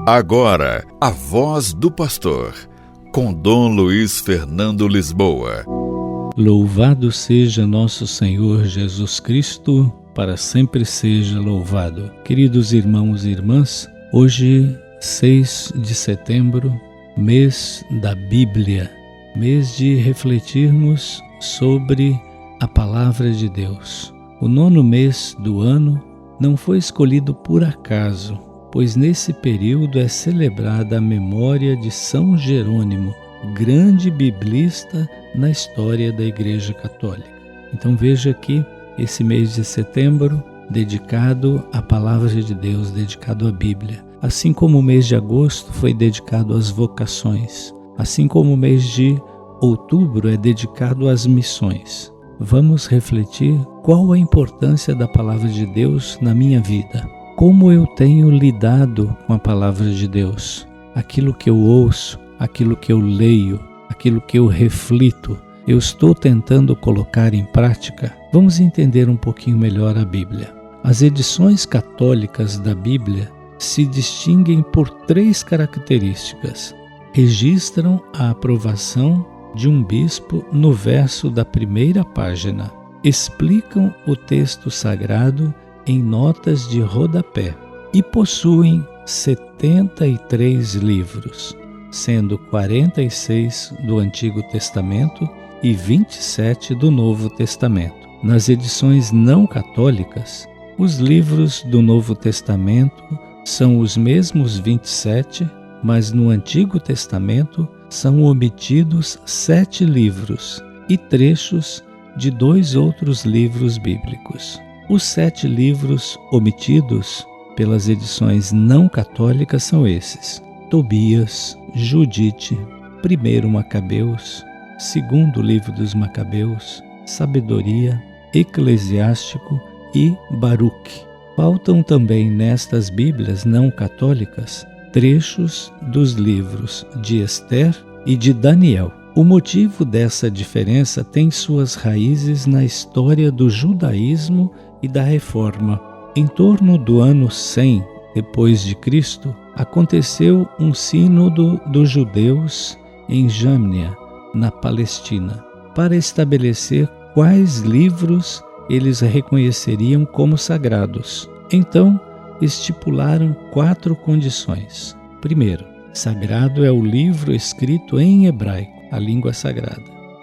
Agora, a voz do pastor, com Dom Luiz Fernando Lisboa. Louvado seja nosso Senhor Jesus Cristo, para sempre seja louvado. Queridos irmãos e irmãs, hoje, 6 de setembro, mês da Bíblia, mês de refletirmos sobre a Palavra de Deus. O 9º mês do ano não foi escolhido por acaso, pois nesse período é celebrada a memória de São Jerônimo, grande biblista na história da Igreja Católica. Então veja aqui esse mês de setembro dedicado à Palavra de Deus, dedicado à Bíblia. Assim como o mês de agosto foi dedicado às vocações, assim como o mês de outubro é dedicado às missões. Vamos refletir qual a importância da Palavra de Deus na minha vida. Como eu tenho lidado com a Palavra de Deus? Aquilo que eu ouço, aquilo que eu leio, aquilo que eu reflito, eu estou tentando colocar em prática? Vamos entender um pouquinho melhor a Bíblia. As edições católicas da Bíblia se distinguem por 3 características. Registram a aprovação de um bispo no verso da primeira página. Explicam o texto sagrado em notas de rodapé e possuem 73 livros, sendo 46 do Antigo Testamento e 27 do Novo Testamento. Nas edições não católicas, os livros do Novo Testamento são os mesmos 27, mas no Antigo Testamento são omitidos 7 livros e trechos de 2 outros livros bíblicos. Os 7 livros omitidos pelas edições não católicas são esses: Tobias, Judite, 1º Macabeus, 2º Livro dos Macabeus, Sabedoria, Eclesiástico e Baruque. Faltam também nestas Bíblias não católicas trechos dos livros de Ester e de Daniel. O motivo dessa diferença tem suas raízes na história do judaísmo e da Reforma. Em torno do ano 100 depois de Cristo, aconteceu um sínodo dos judeus em Jâmnia, na Palestina, para estabelecer quais livros eles reconheceriam como sagrados. Então, estipularam 4 condições. Primeiro, sagrado é o livro escrito em hebraico, a língua sagrada.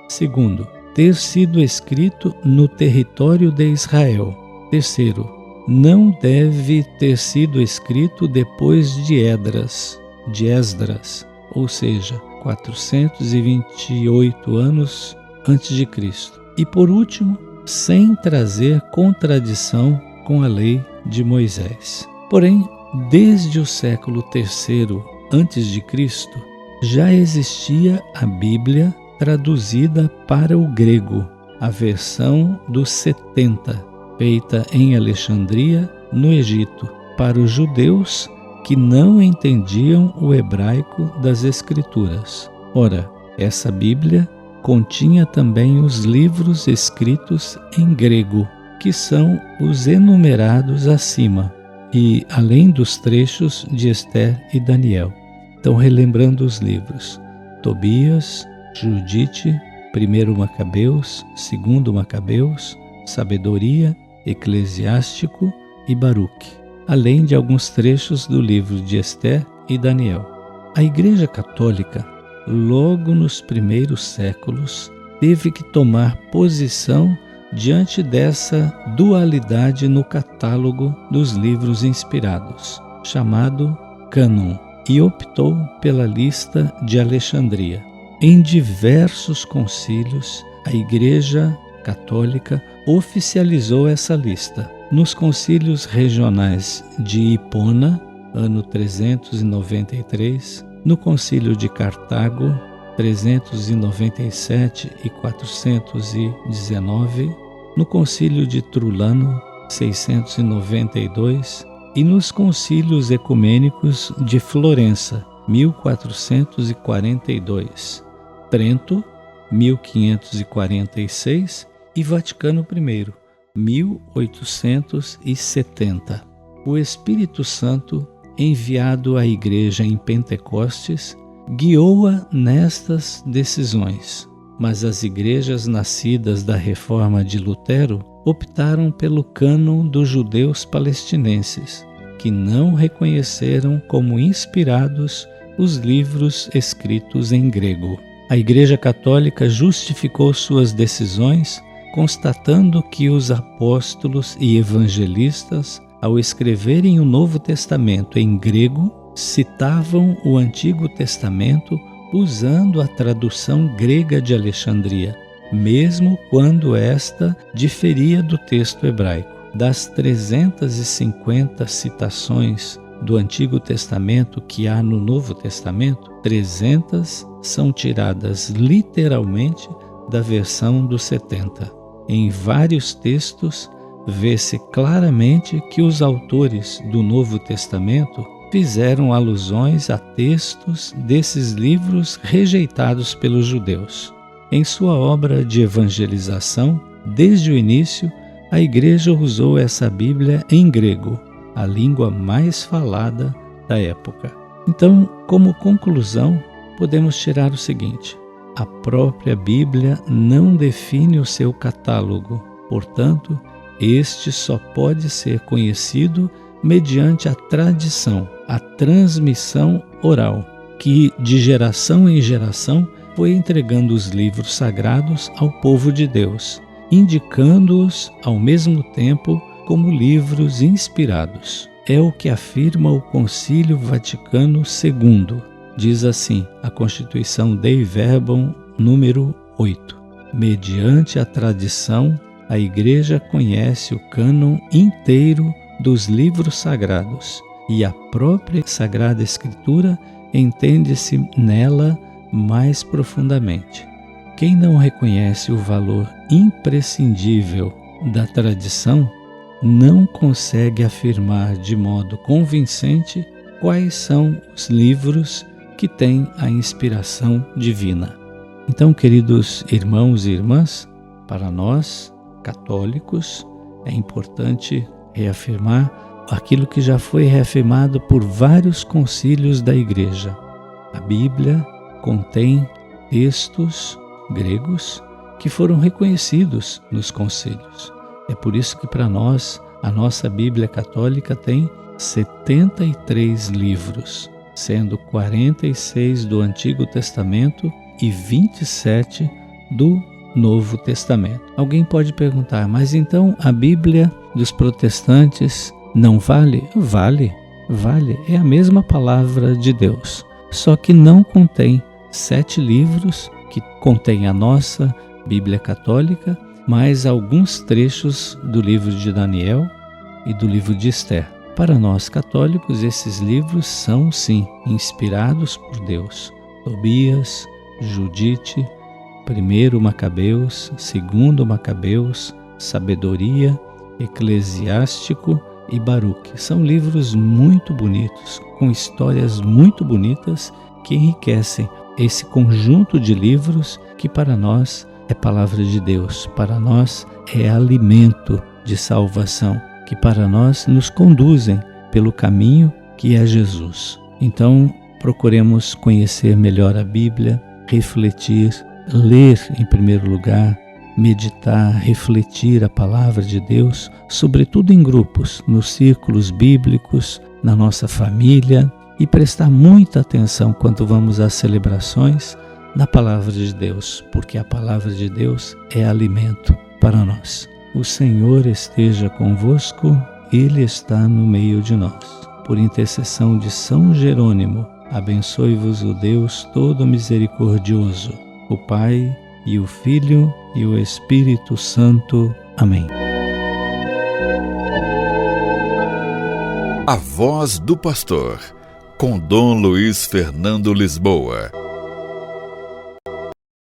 Segundo, ter sido escrito no território de Israel. Terceiro, não deve ter sido escrito depois de Esdras, ou seja, 428 anos antes de Cristo. E por último, sem trazer contradição com a lei de Moisés. Porém, desde o século III antes de Cristo, já existia a Bíblia traduzida para o grego, a versão dos 70, feita em Alexandria, no Egito, para os judeus que não entendiam o hebraico das Escrituras. Ora, essa Bíblia continha também os livros escritos em grego, que são os enumerados acima, e além dos trechos de Ester e Daniel. Então, relembrando os livros: Tobias, Judite, 1º Macabeus, 2º Macabeus, Sabedoria, Eclesiástico e Baruque, além de alguns trechos do livro de Ester e Daniel. A Igreja Católica, logo nos primeiros séculos, teve que tomar posição diante dessa dualidade no catálogo dos livros inspirados, chamado cânon, e optou pela lista de Alexandria. Em diversos concílios, a Igreja Católica oficializou essa lista. Nos concílios regionais de Hipona, ano 393, no concílio de Cartago, 397 e 419, no concílio de Trulano, 692, e nos concílios ecumênicos de Florença, 1442, Trento, 1546 e Vaticano I, 1870. O Espírito Santo enviado à igreja em Pentecostes, guiou-a nestas decisões. Mas as igrejas nascidas da reforma de Lutero optaram pelo cânon dos judeus palestinenses, que não reconheceram como inspirados os livros escritos em grego. A Igreja Católica justificou suas decisões constatando que os apóstolos e evangelistas, ao escreverem o Novo Testamento em grego, citavam o Antigo Testamento usando a tradução grega de Alexandria, mesmo quando esta diferia do texto hebraico. Das 350 citações do Antigo Testamento que há no Novo Testamento, 300 são tiradas literalmente da versão dos 70. Em vários textos, vê-se claramente que os autores do Novo Testamento fizeram alusões a textos desses livros rejeitados pelos judeus. Em sua obra de evangelização, desde o início, a Igreja usou essa Bíblia em grego, a língua mais falada da época. Então, como conclusão, podemos tirar o seguinte: a própria Bíblia não define o seu catálogo, portanto, este só pode ser conhecido mediante a tradição, a transmissão oral, que de geração em geração foi entregando os livros sagrados ao povo de Deus, indicando-os ao mesmo tempo como livros inspirados. É o que afirma o Concílio Vaticano II. Diz assim a Constituição Dei Verbum número 8. Mediante a tradição, a Igreja conhece o cânon inteiro dos livros sagrados e a própria Sagrada Escritura entende-se nela mais profundamente. Quem não reconhece o valor imprescindível da tradição não consegue afirmar de modo convincente quais são os livros que têm a inspiração divina. Então, queridos irmãos e irmãs, para nós, católicos, é importante reafirmar aquilo que já foi reafirmado por vários concílios da Igreja. A Bíblia contém textos gregos que foram reconhecidos nos concílios. É por isso que para nós, a nossa Bíblia católica tem 73 livros, sendo 46 do Antigo Testamento e 27 do Novo Testamento. Alguém pode perguntar, mas então a Bíblia dos protestantes não vale? Vale, é a mesma palavra de Deus, só que não contém 7 livros que contém a nossa Bíblia católica, mais alguns trechos do livro de Daniel e do livro de Esther. Para nós católicos, esses livros são, sim, inspirados por Deus. Tobias, Judite, 1 Macabeus, 2 Macabeus, Sabedoria, Eclesiástico e Baruque. São livros muito bonitos, com histórias muito bonitas que enriquecem esse conjunto de livros que para nós é palavra de Deus, para nós é alimento de salvação, que para nós nos conduzem pelo caminho que é Jesus. Então, procuremos conhecer melhor a Bíblia, refletir, ler em primeiro lugar, meditar, refletir a palavra de Deus, sobretudo em grupos, nos círculos bíblicos, na nossa família, e prestar muita atenção quando vamos às celebrações na palavra de Deus, porque a palavra de Deus é alimento para nós. O Senhor esteja convosco, Ele está no meio de nós. Por intercessão de São Jerônimo, abençoe-vos o Deus todo misericordioso, o Pai e o Filho e o Espírito Santo. Amém. A Voz do Pastor, com Dom Luiz Fernando Lisboa.